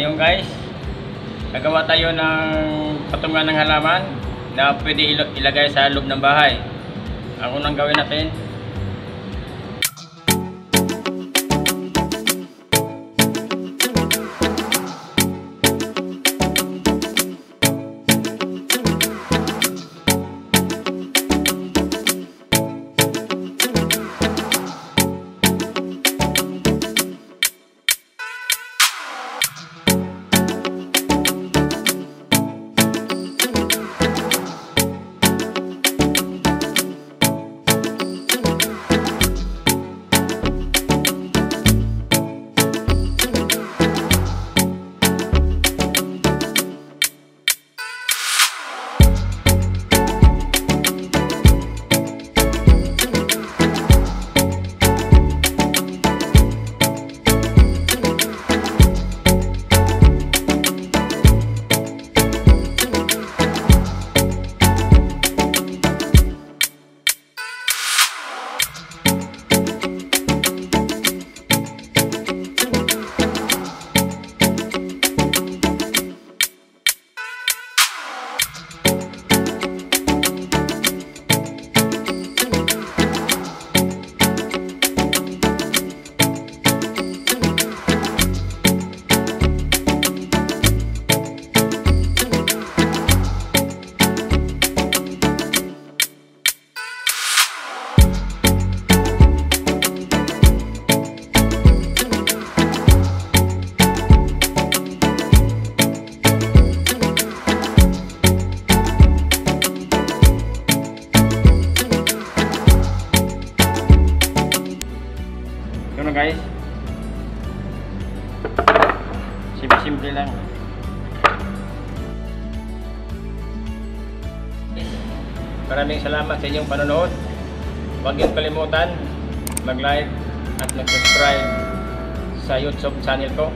Ngayon guys, nagawa tayo ng patungan ng halaman na pwede ilagay sa loob ng bahay. Ang unang gawin natin, ito na guys, simple lang. Maraming salamat sa inyong panonood. Huwag niyong kalimutan mag-like at mag-subscribe sa YouTube channel ko.